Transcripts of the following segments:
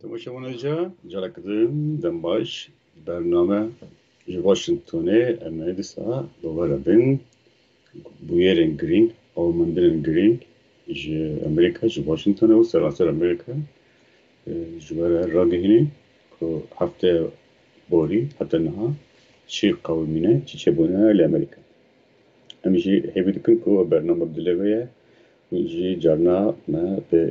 تماشاوانجا جالكدن دنباش برنامه Washington'e Amerika dolara bin buyer'in green Almanların green Amerika Washington'e o serasar Amerika jibara ragihini ko hafte bori hatta naha şir kavmine çiçebuna ile Amerika hemşi hebidikin ko bername dileveye ji jarna me be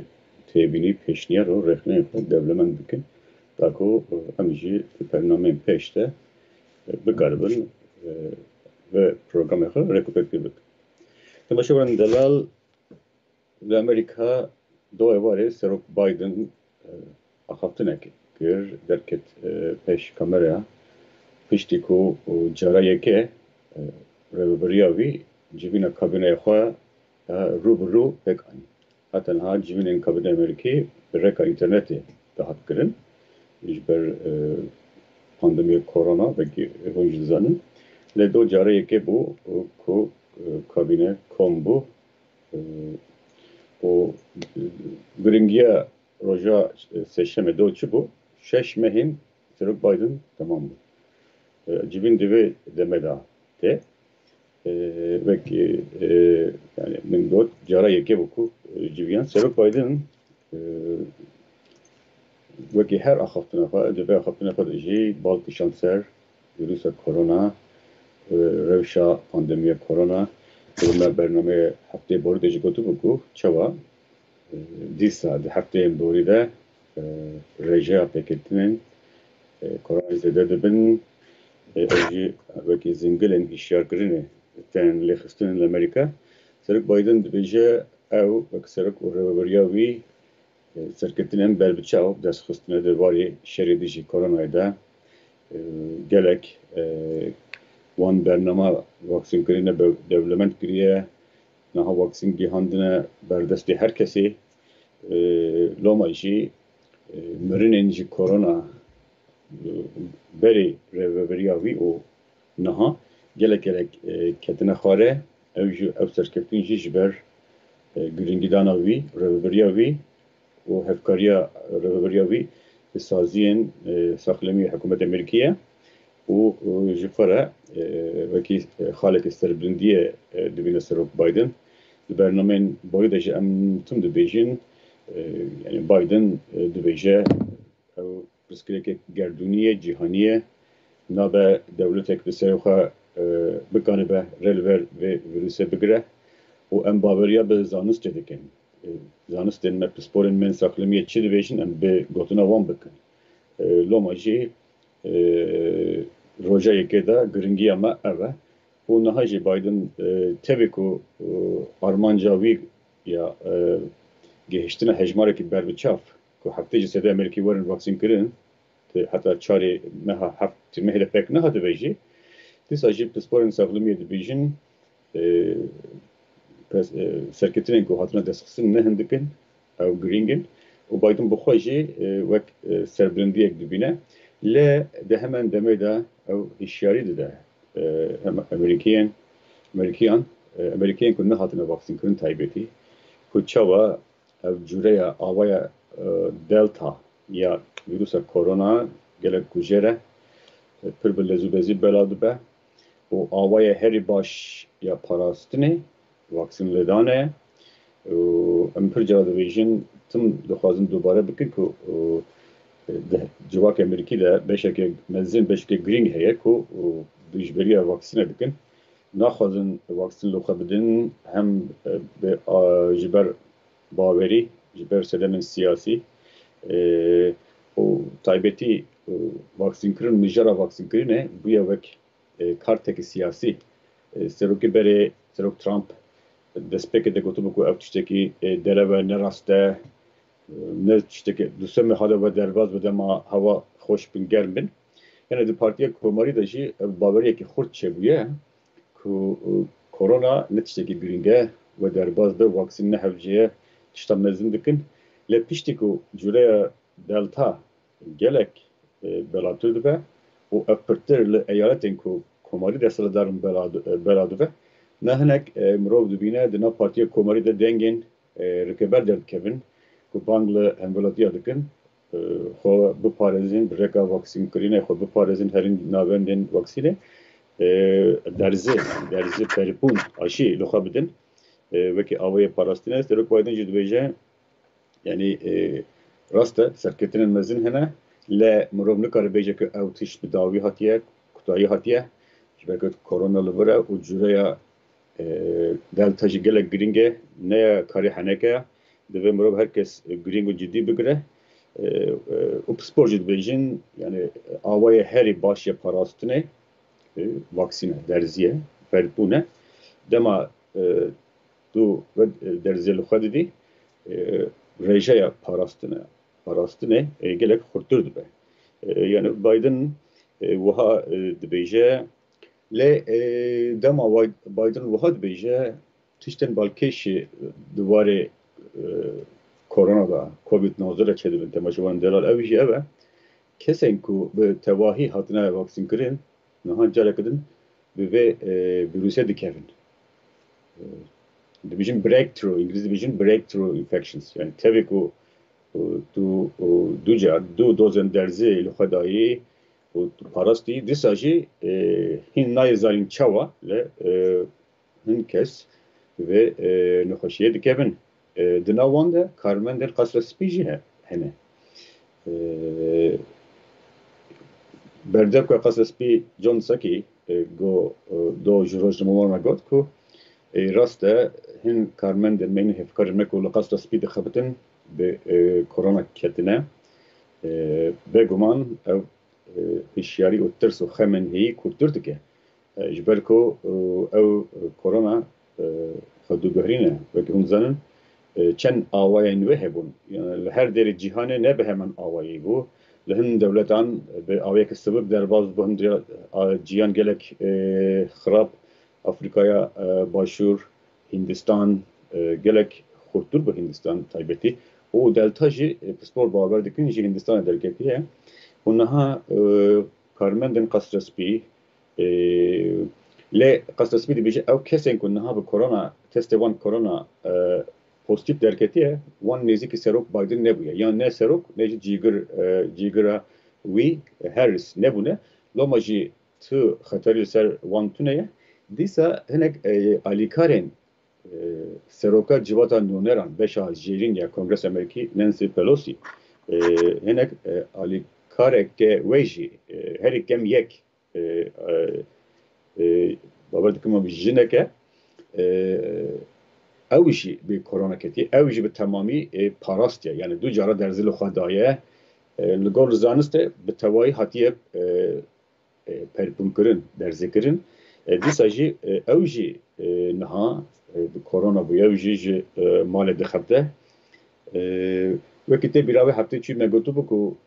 tebini peşniyar o rehne devlemen dikin tako hemşi bername peşte بقاربن و برنامه خو رکوپت کرد. تماشاوان دلال لامریکا دو evare سرک بایدن آخافتنه کر درکت پیش کامرا پشتی کو جرایه که ربریاوی جیبینا کابینه خو روبرو بکن. حتی نه جیبین کابینه امریکی برکا اینترنتی دهات کردن. İşber pandemi korona ve evangelizanın le do cariye ke bu ko kabine kombu o gringiya roja seçme doçu bu şeşmehin Serok Biden tamam mı? Cibin dibi demeda te ve ki yani min do cariye ke bu ko cibiyan Serok Biden وکی هر آخفتنا خواهد جبه آخفتنا خواهد جی بالکشان سر ویروس کرونا روشا پاندمی کرونا و برنامه هفته بورده جی گوتو بگو چوا دیسا ده هفته این دوری ده رجا پکتنین کرونا زده دبن اجی وکی زنگلن هشیار کرنه تن لخستن امریکا سرک بایدن دبیجه او وک سرک و روبریاوی Serketinin belbiçav dest xistine de varî şerê dijî koronayê de gelek wan bername vaksînkirîne dewlemend kiriye niha vaksîn gihandine berdestê her kesê loma jî mirinên ji korona berê rêveberiya wî û niha gelek ketine xware ev serkeftin jî ji ber girîngîdana wî rêveberiya wî و هفکاریا رهبریابی سازین ساخلمی حکومت امریکیه و جفره وکی خالق استربلندیه دبین سرک بایدن برنامه باید اجا ام تم دبیجن یعنی بایدن دبیجه او بسکریک گردونیه جهانیه نابه دولتک بسیار بکنه به رلور و ویروسه بگره و ام باوریا به زانست دکن زانستن me pisporên min saklimiye çi dibêjin em bi gotina wan bikin. Loma jî rojayekê de giringiya me ev e û niha jî Biden tevê ku armanca wî ya gihiştina hejmarekî berbiçav ku heftê ji sedê Amerîkî werin vaksînkirin heta çarê meha heft mehê de pek neha dibe jî dîsa jî pisporên saklimiye dibêjin serketinên ku hatine destxistin nehin dikin ew girîngin û Biden bi xwe jî wek serbilindiyek dibîne lê di hemen demê de ew hişyarî dide Amerîkiyên ku nehatine vaksînkirin taybetî ku çawa ev cûreya awaya delta ya vîrusa korona gelek ku jê re pir bi lezûbezî bela dibe û awaya herî baş ya parastinê vaksîn ledane em pir cara dibêjin tim dixwazin dubare bikin ku civak Amerîkî de beşeke mezin beşeke girîng heye ku dijberiya vaksîne dikin naxwazin vaksîn li xwe bidin hem ji ber bawerî ji ber sedemên siyasî û taybetî vaksînkirin mijara vaksînkirinê bûye wek kartekî siyasî serokê berê Serok Trump destpêkê de gotibu ku ev tiştekî dereve nerast e ne tiştekî duseme hade ve derbas bi dema heva xweş bin germ bin yani di partiya komarî de jî ev baweriyekî xurt çêbûye ku korona ne tiştekî girîng e ve derbas be vaksîn nehevciye tişta mezin dikin lê piştî ku cûreya delta gelek belatû dibe û ev pirtir li eyaletên ku komarî desthilatdarin bela dibe ne hinek mirov dibîne di nav partiya komarî de dengên rikeber derdikevin ku bang li hemvelatiya dikin خو بپارێزین برێکا ڤاکسینکردنê xwe بپارێزin herî navendên vaksînê derzê perpûn aşî li xwe bidin wekî awayê parastîne serok Biden jî dibêje yani rast e serketinên mezin hene lê mirov nikare bêje ku ew tişt bi dawî hatiye kutayî hatiye ji ber ku korona li vir e û cûreya delta jî gelek giring e neya karî heneke ye divê mirov herkes giring û ciddî bigire û spor jî dibêjin yani awayê herî baş ye parastinê vaksîne derziye ferpûne dema tu derzê li xwe didî rêjeya parastinê gelek xurttir dibe yani Biden wiha dibêje lê dema Biden wiha dibêje tiştên balkêşî di warê korona da COVID-19 çedibin temaşevan delal ev jî ev e kesên ku bi tevahî hatine vaksînkirin niha carekidin bi vê virûsê dikevin dibêjin breakthrough İngilîzce dibêjin breakthrough infections yani tevê ku tu du dozên derzê li xwe dayî û tu parastî dîsa jî hîn nayê zarîn çawa lê hin kes vê nexweşiyê dikevin di nav wan de karmendên qasrespî jî hene berdev ku qasrespî John Saki do ji rojnamewan me got ku rast e hin karmendên me yên hevkarên me ku li qasrespî dixebitin bi korona ketine bêguman ew hişyarî û tirs û xemên hêyî kurtir dike ji ber ku ew korona xwe dûguherîne wekî hûn dizanin çend awayên wê hebûn yani li her derê cîhanê ne bi hemen awayî bû li hin dewletan bi awayekî sibik derbas bû hin cîhan gelek xirab Afrikaya başûr Hindistan gelek xurttir bi Hindistan taybetî û delta jî pispor bawer dikin jî Hindistanê derketiye hûn niha karmendên qasrespî lê qasrespî dibêje ew kesên ku niha bi korona testê wan korona pozitif derketiye wan nêzîkî serok Biden nebûye yan ne serok ne jî cîgira wî Harris nebûne loma jî tu xeterî li ser wan tune ye dîsa hinek alîkarên seroka civata nûneran beşa jêrîn ya Kongres Amerîkî Nancy Pelosi hinek alîkareke wê jî herî kem yek bawer dikim jineke ew jî bi korona ketiye ew jî bi temamî parast ye yani du cara derzê li xwe daye li gor zanistê bi tewahî hatiye perpûnkirin derzêkirin dîsa jî ew jî niha bi korona bûye ew jî ji malê dixebite wekî tê bîravê heftê çû me gotûbû ku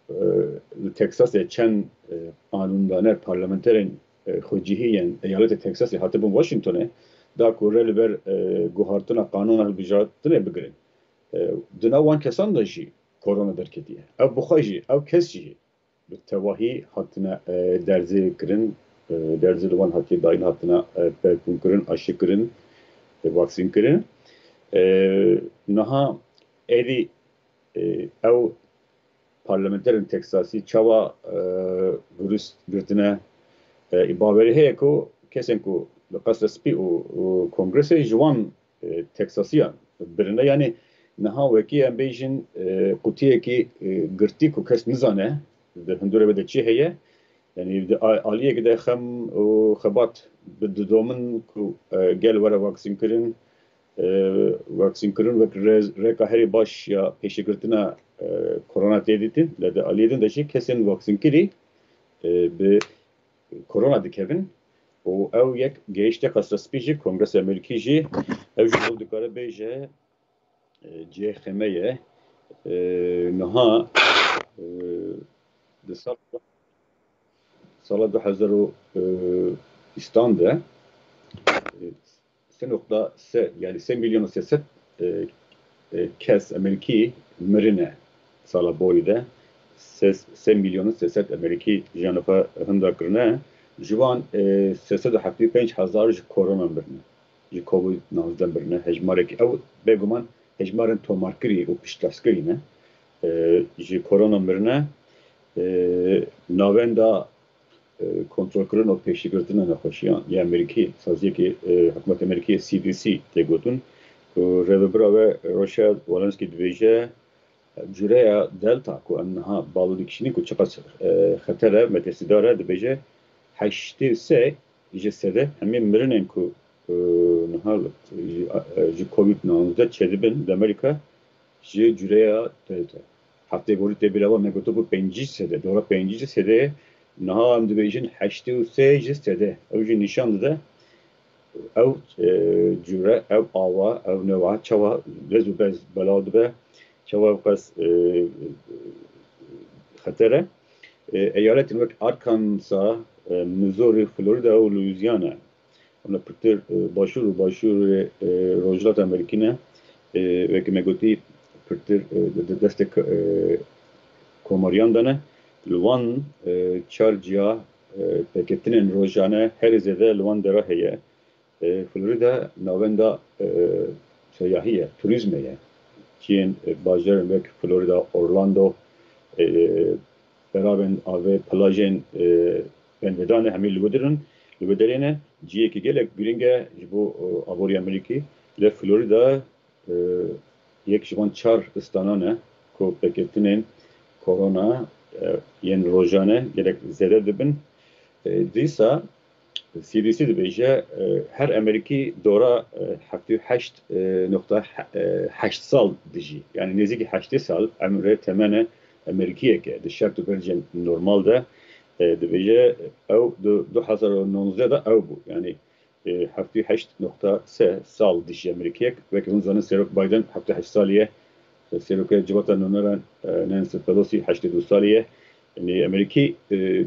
li Texasê çend qanûndaner parlamenterên xwecihî eyaletê Texasê hatibûn Washingtonê da ku rê li ber guhartina qanûna hilbijartinê bigirin di nav wan kesan de jî korona derketiye ew bi xwe jî ew kes jî bi tevahî hatine derzê kirin derzê li wan hatiye dayîn hatine perpûnkirin aşîkirin vaksînkirin niha êdî ew parlamenterên Texasî çawa virûs girtine bawerî heye ku kesên ku li qasrespî û kongresê ji wan Texasîyan birine yani niha wekî em bêjin qutiyekî girtî ku kes nizane di hindûrê de çi heye yani aliyekî de xem û xebat bi didomin ku gel were vaksînkirin vaksînkirin wek rêka herî baş ya pêşîgirtina korona tê dîtin lê de aliyê din de jî kesên vaksînkirî bi korona dikevin û ew yek gehîşte qasrespî jî Kongresa Amerîkî jî ew jî ew dikare bêje cihê xeme ye niha di sala 2020 de 3.3 yani 3 milyon û 300 kes Amerîkî mirine sala borî de 3 milyon û 300 Amerîkî jiyana xwe hinda kirine ji wan 375,000 ji korona birine ji COVID-19 birine hejmarekî ew bêguman hejmarên tomarkirî û piştdestkirî ne ji korona mirine navenda kontrol kirin û pêşîgirtina nexweşiyan ya Amerîkî saziyekî hikûmeta Amerîkî CDC tê gotin ku rêvebira we Rochelle Walensky dibêje cüreya Delta ku em niha balı dikişînin ku çiqas xeter e metesîdar e dibêje heştê sê ji sedê hemî mirinên ku niha ji Covid-19 çêdibin li Amerîka ji cüreya Delta. Heftê gorî tê birava me gotibu pêncî sedê, dora pêncî sedê niha em dibêjin heştê û sê ji sedê. Ew jî nîşan dide ew cüre, ew ava, ew neva çawa lez û bez belav dibe, çawa qas xeter e. Eyaletên wek Arkansas, Missouri, Florida û Louisiana ona pirtir başûr û başûrê Rojhilatê Amerîkî ne wekî me gotî pirtir destê komariyan de ne li wan çar ciya pêketinên rojane herî zêde li wan de re heye. Florida navenda seyahî ye, turizmê ye. Çiyên bajarên wek Florida, Orlando berabên avê plajên benvedanê hemî li we derê ne ciyekî gelek giring e ji bo aborî Amerîkî. Li Florida yek ji wan çar istanan e ku pêketinên korona yên rojane gelek zêde dibin. Dîsa CDC dibêje her Amerîkî dora 78.8 sal dijî. Yani nêzîkî 8 sal emre temene Amerîkiyeke di şert û bercên normal de dibêje ew di 2019 de ew bû. Yani 78.3 sal dijî Amerîkiyek wekî hûn zanin Serok Biden 78 salî ye. Serokê civata nûneran Nancy Pelosi 82 salî ye. Yani Amerîkî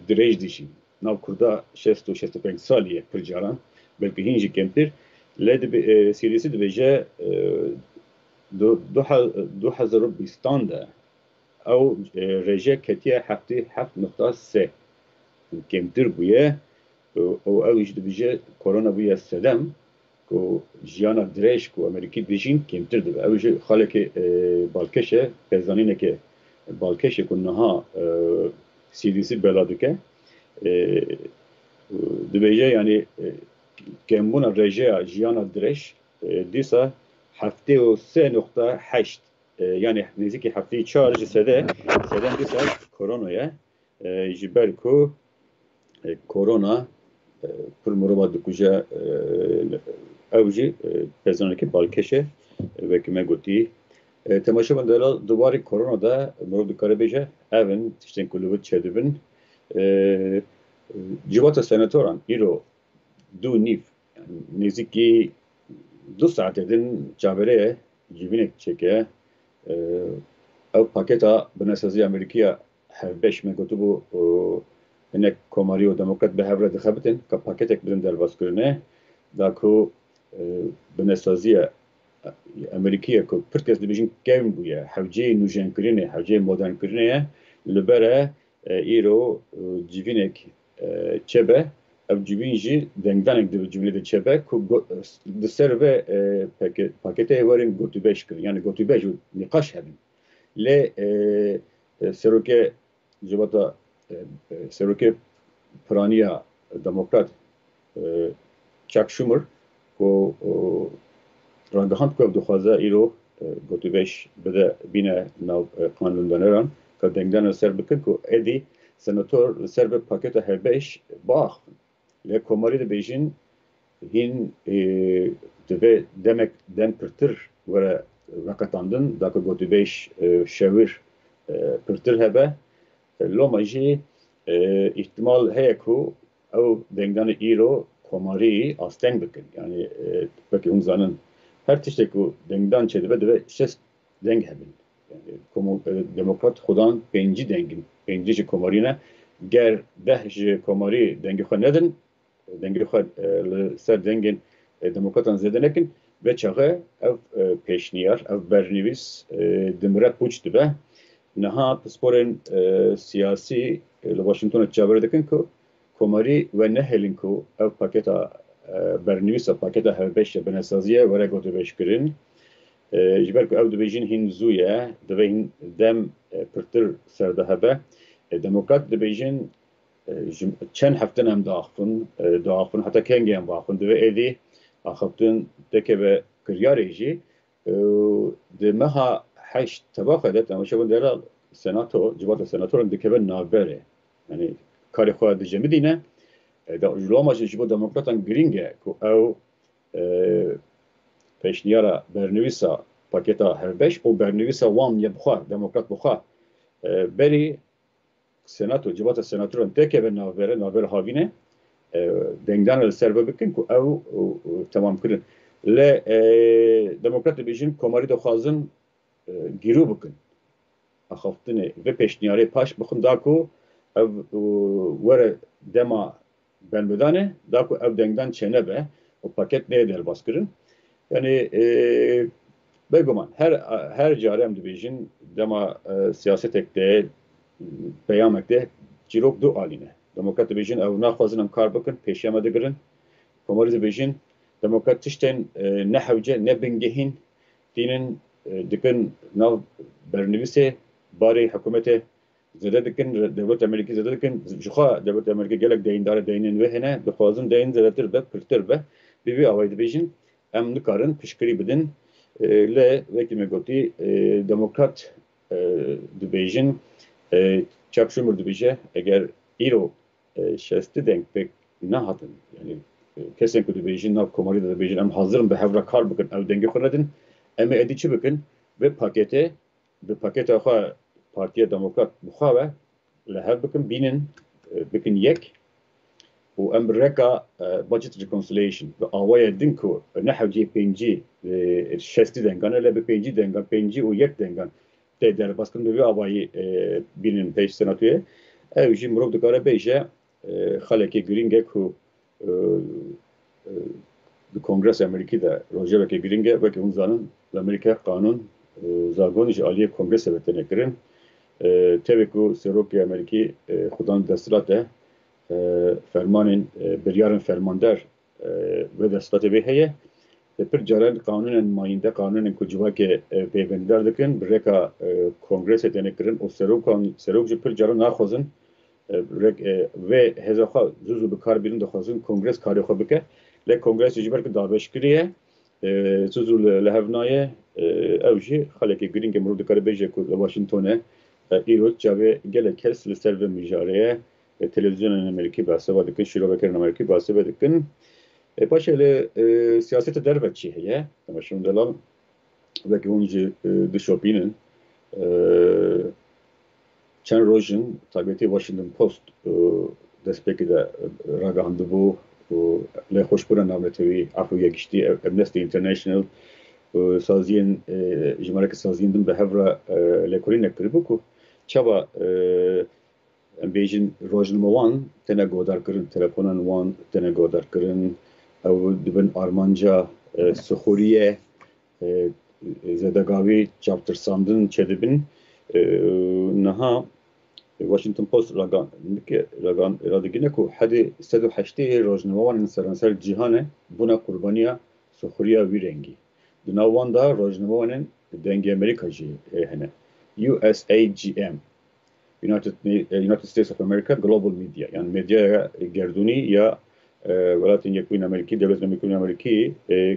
dirêj dijî. Nav Kurda 65 salî ye pir caran. Belkî hîn jî kemtir. Lê CDC dibêje 2020 de ew rêje ketiye 77.3 kemtir bûye û ew jî dibêje korona bûye sedem ku jiyana dirêj ku Amerîkî dijîn kemtir dibe. Ew jî xalekê balkêş e, pêzanîneke balkêş e ku niha CDC bela dike. Dibêje yani kembûna rêjeya jiyana dirêj dîsa 73.8 yani nêzîkî 74 ji sedem dîsa koronaya ji ber ku korona pir mirova dikuje ew jî pêzanekî balkêş e wekî me gotî. Temaşevan delal dubarê korona da mirov dikare bêje evin tiştên ku li wir çêdibin. Civata senatoran îro du nîv nêzîkî 2 saetê din çavereye civînek çêke ew paketa binêsaziya Amerîkîya hevbeş me gotibû hinek komarî û demokrat bi hev re dixebitin ka paketek bidin derbaskirinê da ku binêsaziya Amerîkîya ku pir kes dibêjin kevn bûye hewceyê nûjenkirinê hewceyê modernkirinê ye li ber e îro civînek çebe ev civîn jî dengdanek di civînê de çebe ku di ser ve paketê werin gotûbêj kirin yani gotûbêj û nîqaş hebin. Lê serokê civata serokê piraniya demokrat Chuck Schumer ku ragihand ku ev dixwaze îro gotûbêj bide bîne nav qanûndaneran ka dengdana ser bikin ku êdî senator li ser ve paketa hevbeş biaxivin. Lê komarî dibêjin hîn divê demek dem pirtir were veqetandin da ku gotûbêj şewir pirtir hebe. Loma jî îhtimal heye ku ew dengdanê îro komarî asteng bikin. Yani wekî hûn zanin her tiştek ku dengdan çêdibe divê şest deng hebin. Yani demokrat xudan pêncî dengin. Pêncî ji komarî ne ger 10 ji komarî dengê xwe nedin dengê xwe li ser dengên demokratan zêde nekin ve çaxe ev pêşniyar ev bernivîs dimire pûç dibe. Niha pisporên siyasî li Washingtonê çaver dikin ku komarî ve nehelin ku ev paketa bernivîsa paketa hevbeş ya binêsaziye were gotûbêjkirin. جبر کو او دبیجین هین زویه دبین دم پرتر سردهبه دموکرات دبیجین چند هفته هم داخن حتی کنگی هم باخن دوی ایدی آخفتن دکه به کریاری جی دمها هشت تبافه دت اما شبون دیرال سناتور جوات سناتور دکه به نابره یعنی کاری خواهد دیجه میدینه دا جلوماش جبو دموکراتان گرینگه که او پیشنیارا برنویسا پاکتا هر beş o برنویسا وان یه بخواه دموکرات بخواه بری سناتو جبات سناتورن تکه به نابره هاوینه دنگدان السربه بکن که او تمام کردن ل دموکرات بیشین کماری دو خازن گیرو بکن اخافتنه و پیشنیاری پاش بخون داکو او وره دما ben bedane da ku ev dengden çene be o paket neye der baskırın yani beguman her carem dibijin dema siyaset ekte beyan ekte cirok du aline demokrat dibijin ev naxwazın kar bakın peşyama digirin komariz dibijin demokrat tişten ne havce ne bingehin dinin dikin nav bernivise bari hükümete زده دکن دولت امریکی زده دکن جخا دولت امریکی گلک دین داره دینن و هنه دخوازن دین زده تر به پرتر به بیبی آواید بیشین ام نکارن پشکری بدن ل وقتی میگویی دموکرات دبیجین چاپشمر دبیجه اگر ایرو شسته دنگ پک نه هاتن یعنی کسی که دبیجین نه کماری دبیجین ام hazırım به هفته کار بکن او دنگی خودن ام ادی چی بکن به پاکت آخه Partiye Demokrat muhave lehev bikin binin bikin yek u emreka budget reconciliation ve avaya din ku nehevci penci şesti dengan ele be penci dengan penci u yek dengan te der baskın bir avayı binin peş senatoya ev jim rok dikare beje xaleki gringe ku the Kongres Amerika'da Roger ve gringe ve ki unzanın Amerika kanun zagon ji aliye Kongres sebetine kirin tabii ki Seroki Ameriki xudan destlat fermanın biryarın fermander ve destlat bir heye per caran kanunun mayinde kanunun kucuva ki peygamber dikin bireka kongres etenekirin o Serokji per caran naxozun ve hezaxa zuzu bikar birin daxozun kongres kari xo bike le kongres jiber ki daveş kiriye zuzu lehevnaye evji xaleki girin ki murud dikare beje ku Washington'e ایروز جاوی گله کس لسر و میجاره تلویزیون امریکی بحثه بادکن شیرو بکرن امریکی بحثه بادکن باشه ل سیاست در بچی هیه تماشون دلال و که اونجا دشوپینن چند روزن تابعیتی واشنگتن پست دست پکی ده راگانده بو ل خوشبران نامتوی افرویه گشتی امنستی اینترنشنل سازین جمهوری سازین دم به هفره لکوری نکریبو کو چابا بیشین روزنامه‌وان تنها گودار کردن تلفنان وان تنها گودار کردن او دبن آرمانجا سخوریه زدگاوی چاپتر ساندن چدبن نها واشنگتن پست راگان رادگینه کو حدی 108 روزنامه‌وان سرانسر جهانه بنا قربانیا سخوریا ویرنگی دناوان da روزنامه‌وان دنگ امریکایی هنه USAGM United States of America Global Media yani medya gerduni ya Velatin Yekûn Ameriki Devlet Yekûn Ameriki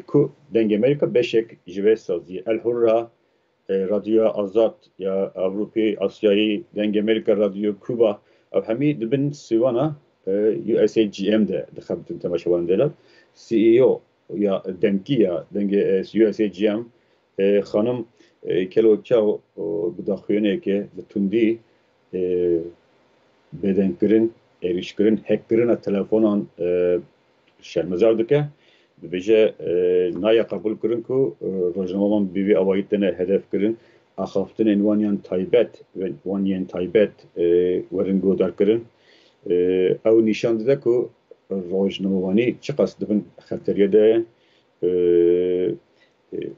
ku denge Amerika beşek jive sazı El Hurra Radyo Azat ya Avrupa Asya'yı denge Amerika Radyo Kuba ev hemi dibin sivana USAGM de dixabitin temaşavan delal CEO ya denki ya denge USAGM hanım kelo çav budaxuyene ke tundi bedenkirin erişkirin hackerin telefonan şermezar dike beje naya kabul kirin ku rojnaman bibi avayitene hedef kirin axaftin envanyan taybet ve vanyan taybet verin godar kirin ev nişan dide ku rojnamani çıqas dibin xateriyede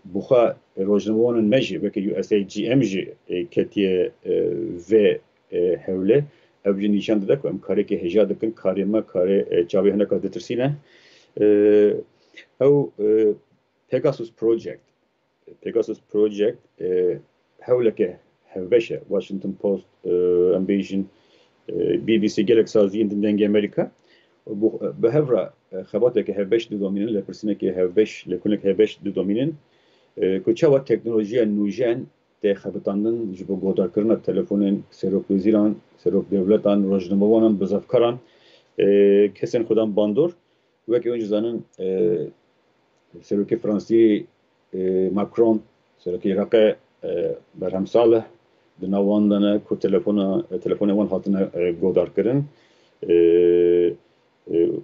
buxa rojnamanın meji veki USAGM ji ketiye ve hevle evci nişan dide ku em kare ki heja dikin karema kare çavi hene kadetırsine ev Pegasus Project Pegasus Project hevleke hevbeşe Washington Post Ambition BBC gelek saziyên dengê Amerika bi hevra xebateke hevbeş didomînin li pirsinekê hevbeş li kunek hevbeş didomînin ku çawa teknolojiya nûjen tê xebitandin ji bo godarkirina telefonên serokwezîran, serokdewletan, rojnamewanan, bizavkaran kesên xwedan bandor wekî hûn jî zanin Serokê Fransî Macron, Serokê Iraqê Berhem Saleh di nav wan de ne ku telefonê wan hatine godarkirin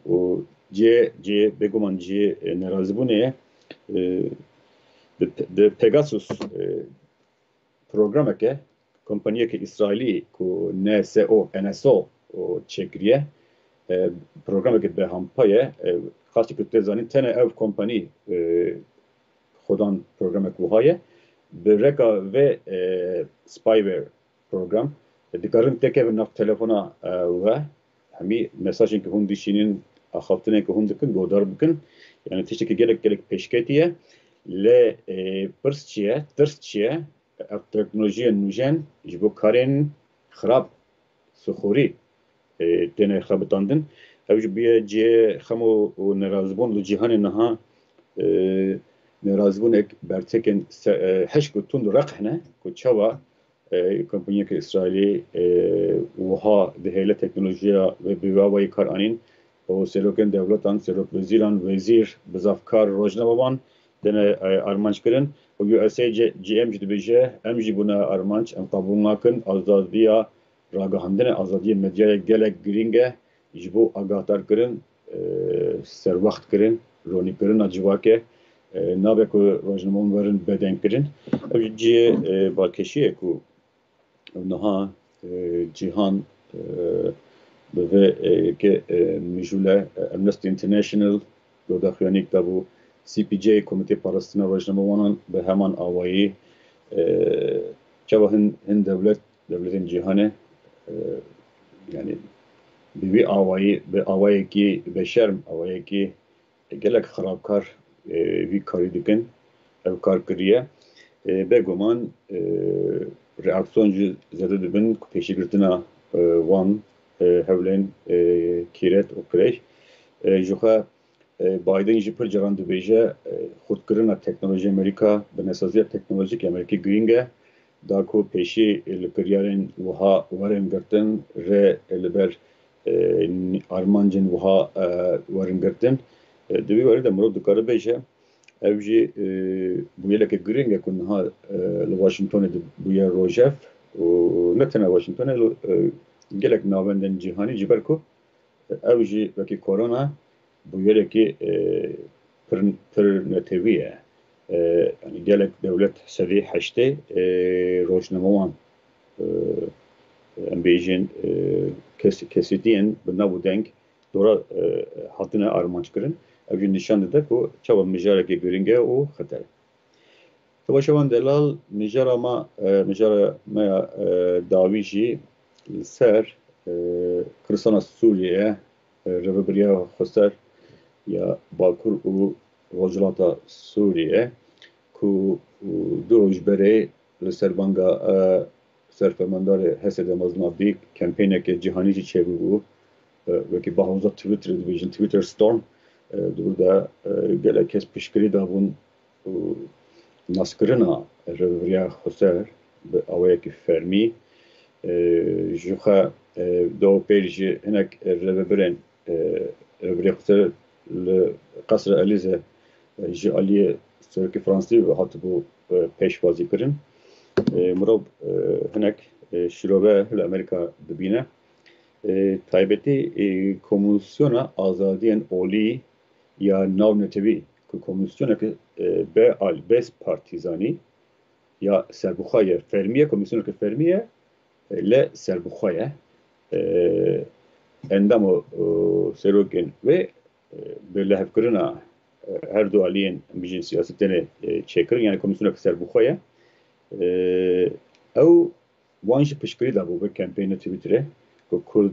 û cê bêguman cê nerazîbûnê di Pegasus programeke kompanyekê İsraîlî ku NSO çêkiriye programekê behampa ye xastî ku tê zanîn tenê ev kompanî xwedan programek wiha ye bi reka vê spyware program dikarin tekevin nav telefona we hemî mesajên ku hûn dişînin axaftinên ku hûn dikin godar bikin yani tiştekî gelek pêşketî ye lê pirs çi ye tirs çi ye ev teknolojiya nûjen ji bo karên xirab sixorî têne xebitandin ew ji biye cihê xemo û nerazîbûn li cîhanê niha nerazîbûnek bertekên hişk û tund req hene ku çawa kompanyekê İsraîlî wiha dihêle teknolojiya ve bi wawayî kar anîn û serokên dewletan, serokwezîran, wezîr, bizavkar, rojnamewan têne armanc kirin û USA GM jî dibêje em jî bûne armanc em qebûl nakin azadiya ragihandinê azadiya medyaya gelek girîng e ji bo agahdarkirin serwext ronîkirina civakê nabe ku rojnamewan werin bedengkirin ew jî cihê balkêşiyê ku niha cîhan bi vê mijûle Amnesty International godaxuyanî dabû CPJ Komîtê Parastina Rojnamewanan bi heman awayî çawa hin devletên cîhanê yani bi wî awayî bi awayekî beşerm awayekî gelek xirabkar wî karî dikin ev karkiriye bêguman reaksiyon jî zêde dibin ku pêşîgirtina wan hewlên kîret û kirêj ji xwe Biden jî pir caran dibêje xurtkirina teknolojiya Amerîka bi nesaziya teknolojîk Amerîkî girîng e da ku pêşî li kiryarên wiha werin girtin rê li ber armancên wiha werin girtin di vî werî de mirov dikare bêje ev jî bûyereke girîng e ku niha li Washingtonê bûye rojev û ne tene Washingtonê gelek navendên cîhanî ji ber ku ew jî wekî korona bûyerekî pir netewî ye yani gelek dewlet sevî heştê rojnamewan em bêjin kesîtiyên bi nav û deng dora hatine armanc kirin ew jî nîşan dide ku çawa mijarekî girîng e û xeter e. Başevan delal mijara me ya dawî jî li ser kiristana Sûriyeyê rêveberiya xweser ya Bakur û Rojhilata Sûriye ku du roj berê li ser banga serfemandarê Hesedê mezin Abdî kampênekê cîhanî jî çêbûbû wekî bahûza Twitterê dibêjin Twitter Storm dûr de gelek kes piştgirî dabûn naskirina rêveberiya xweser bi awayekî fermî ji xwe dawpêr jî hinek rêveberên rêveberiya xweser li Qesra Elîze ji aliyê Serokê Fransî hatibû pêşwazîkirin mirov hinek şîrove li Amerîka dibîne taybetî Komisyona Azadiyên Olî ya navnetewî ku komisyoneke bês partîzanî ya serbixwe ye fermî ye komisyoneke fermî ye lê serbixwe ye endama serokên wê bi lehevkirina her du aliyên bijîn siyasetê çêkirin yani komisyoneke serbixwe ye ew wan jî piştgirî dabû bi kampêna Twitterê ku Kurd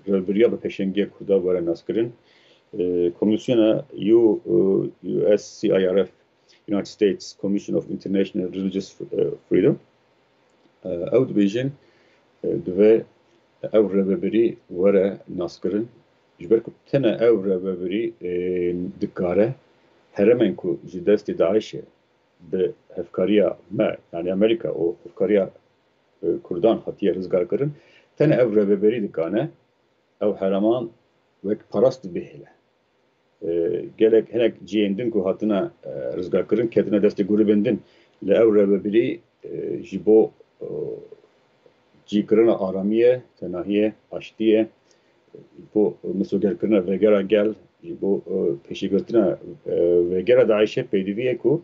rêveberiya bi pêşengiya Kurda were naskirin komisyona USCIRF United States Commission of International Religious Freedom. Ew dibêjin divê ew rêveberî were naskirin ji ber ku tene ew rêveberî dikare heremên ku ji destê Daişê bi hevkariya me yani Amerika û hevkariya Kurdan hatiye rizgarkirin tene ew rêveberî dikane ew hereman wek parast bihêle. Gelek hinek ciyên din ku hatine rizgarkirin ketine destê grûbên din li ew rêveberî ji bo cîkirina aramiyê, tenahiyê, aştiyê, bo misogerkirina vegera gel, ji bo pêşîgirtina vegera Daişê pêdiviyê ku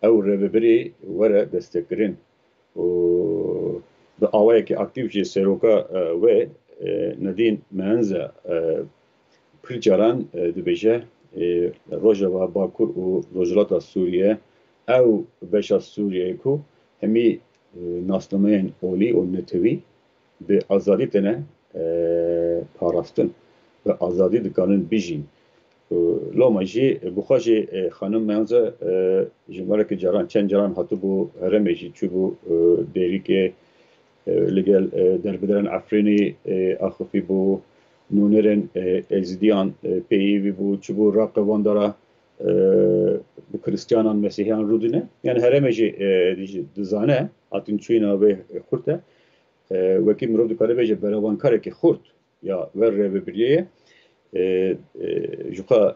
ew rêveberî were destekirin û bi awayekî aktiv jî seroka wê Nedîn Mehenze pir caran dibêje Rojava Bakur û Rojhilata Sûriye ew beşa Sûriyeyê ku hemî nasnameyên olî û netewî bi azadî tene parastin bi azadî dikarin bijîn. Loma jî bixwe jî xanim Mehenze ji marekî caran çend caran hatibû herêmê jî çûbû Dêrîkê li gel derbideran Efrînê axivî bû nûnerên Êzidiyan peyivî bû çûbû Raqê Wandara bi Kristyanan Mesîhiyan rûdine yani herêmê jî dizane hatin çûyîna wê xurt e wekî mirov dikare bêje berevankarekî xurt ya ver rêveberiyê ji xwe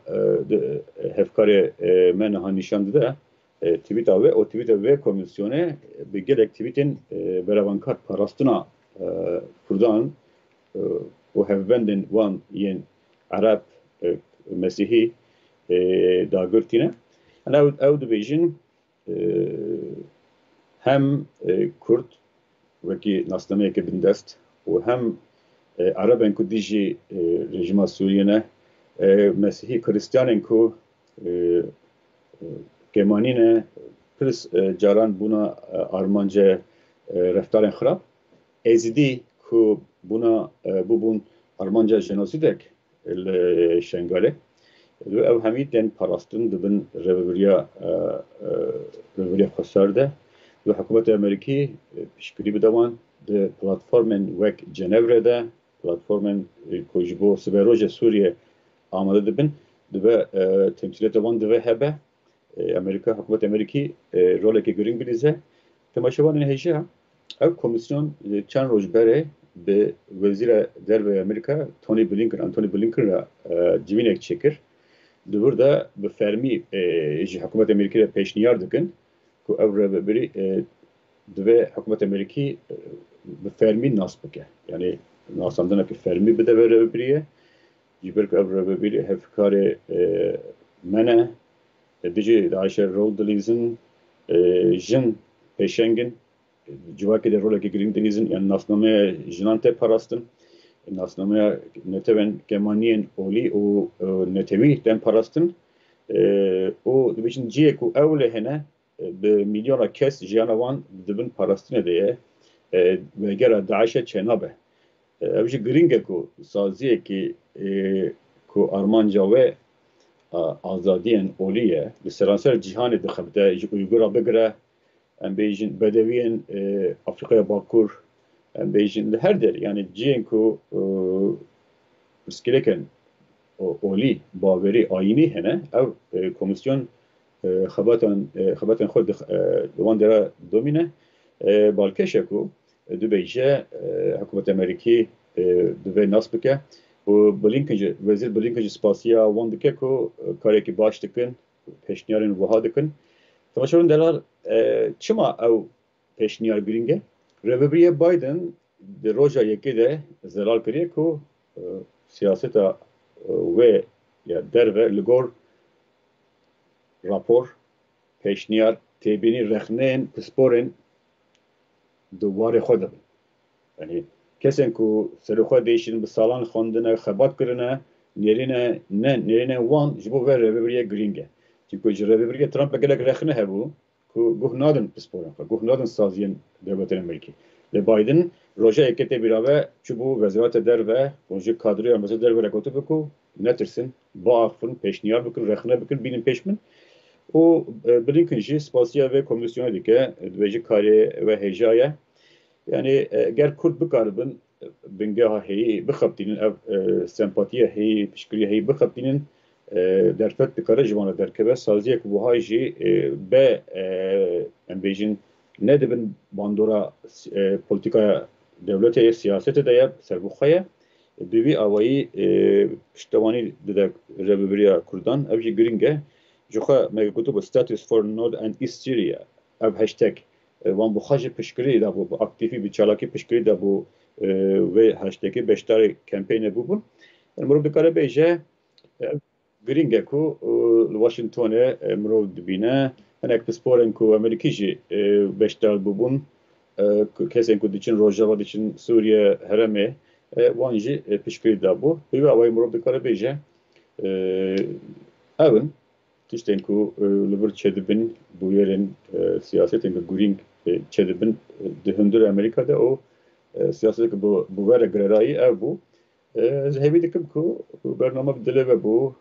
hevkarê me niha nîşan dide tweeta wê o tweeta wê komîsyonê bi gelek tweetên berevankar parastina Kurdan û hevbendên wan yên Ereb Mesîhî dagirtîne. Ew dibêjin hem Kurd wekî nasnameyekê bindest û hem Erebên ku dijî rejima Sûriye ne Mesîhî Kristyanên ku gemanîne pirs caran bûna armanca reftarên xirab Êzidî ku bûna bûbûn armanca jenosîdek li Şengalê ew hemî tên parastin dibin rêveberiya xwesar de ve hikûmeta Amerîkî piştgirî bide wan di platformên wek Cenevre'de platformên ku ji bo siberoja Sûriye amade dibin dibe temsiliyeta wan dibe hebe Amerika hikûmeta Amerîkî rolekê giring bilîze temaşevanên hêja ev komisyon çend roj berê bi Wezîra Derve Amerîka Antony Blinken ra civînek çêkir dibir de bi fermî ji hikûmeta Amerîkî re pêşniyar dikin ku ev rêveberî divê hikûmeta Amerîkî bi fermî nas bike yani nasandinekî fermî bide vê rêveberiyê ji ber ku ev rêveberî hevkarê me ne dijî Daişê rol dilîzin jin pêşengin civakê de rolekê giring dilîzin yani nasnameya jinan tê parastin nasnameya netewên gemaniyên olî û netewî tên parastin û dibêjin ciyê ku ew lê hene bi milyona kes jiyana wan dibin parastinê de ye vegera Daişê çênabe ev jî giring e ku saziyekî ku armanca wê azadiyên olî ye li seranser cîhanê dixebite ji Uygura bigire em bêjin bedewiyên Afrikaya Bakur em bêjin li her derê yani ciyên ku pirsgirêkên olî bawerî ayînî hene ew komisyon xebatên xwe di wan de re domîne balkêşe ku dibêje hikûmeta Amerîkî divê nas bike û Wezîr Blinken jî spasiya wan dike ku karekî baş dikin pêşniyarên wiha dikin temaşevan delal çima ew pêşniyar giring e rêveberiya Biden di roja yekê de zelal kiriye ku siyaseta wê ya derve li gor rapor pêşniyar têbînî rexneyên pisporên di warê xwe dibin yani kesên ku serîxwe değişin bi salan xwendine xebat kirine nêrînên wan ji bo vê rêveberiya giring e çünkü ji rêveberiya Trump gelek rexne hebû ku guh nadin pisporên xwe guh nadin saziyên devletên Amerîkî li Biden roja yekê tê bîrave çûbû Wezîrata Derve û jî kadroya Wezîrata Derve re gotibe ku netirsin biaxivin pêşniyar bikin rexne bikin bînin pêş min O Blinken jî spasiya ve komisyona dike dibêjî karê ve hêjaya yani ger Kurd bikaribin bingeha heyî bixebitînin ev sempatiya heyî piştgiriya heyî bixebitînin derfet dikare ji wan derkeve saziyek wiha jî be em bêjin nedibin bandora polîtikaya dewletê siyasetê de ye serbixwe ye bi vî awayî piştewanî dide Rêveberiya Kurdan ev jî giring e ji xwe me gotibo status for North and East Syria ev hashtag wan bi xwe jî piştgirî dabû bi aktivî bi çalakî piştgirî dabû vê hashtagê beşdarê kampênê bûbûn mirov dikare bêje giring e ku li Washingtonê mirov dibîne hinek pisporên ku Amerîkî jî beşdar bûbûn kesên ku diçin Rojava diçin Sûriye herêmê wan jî piştgirî dabû bi vê awayî mirov dikare bêje ew in tiştên ku li vir çedibin bûyerên siyasetên ku girîng çedibin di hundirê Amerîka de û siyasetê ku bi were girerayî ev bû ez hevî dikim ku bername bi dilê ve bû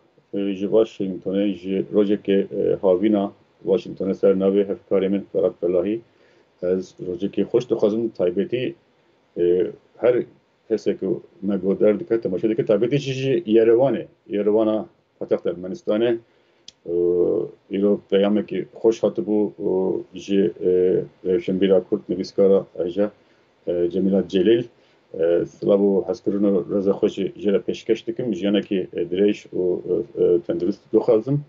ji Washingtonê ji rojekê havîna Washingtonê ser navê hevkarê min Ferhat Fellahî ez rojekê xweş dixwazim taybetî her kesek ku me goder dike temaşe dike taybetî jî Yerevanê Yerevana paytexta Ermenistanê îro peyamekî xweş hatibû ji Rewşenbîra Kurd nivîskara Eja Cemîlat Celîl silav û hezkirin û reza xwe jê re pêşkeş dikim jiyanekî dirêj û tendurist dixwazim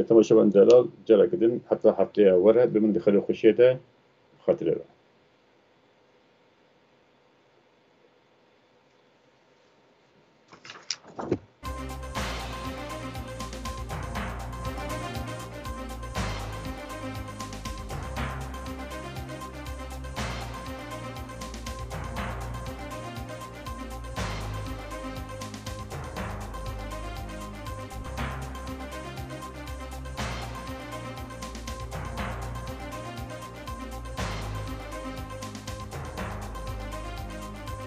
temaşevan delal carekê din heta hefteya were bi min di xelê xweşiyê de xatirê ve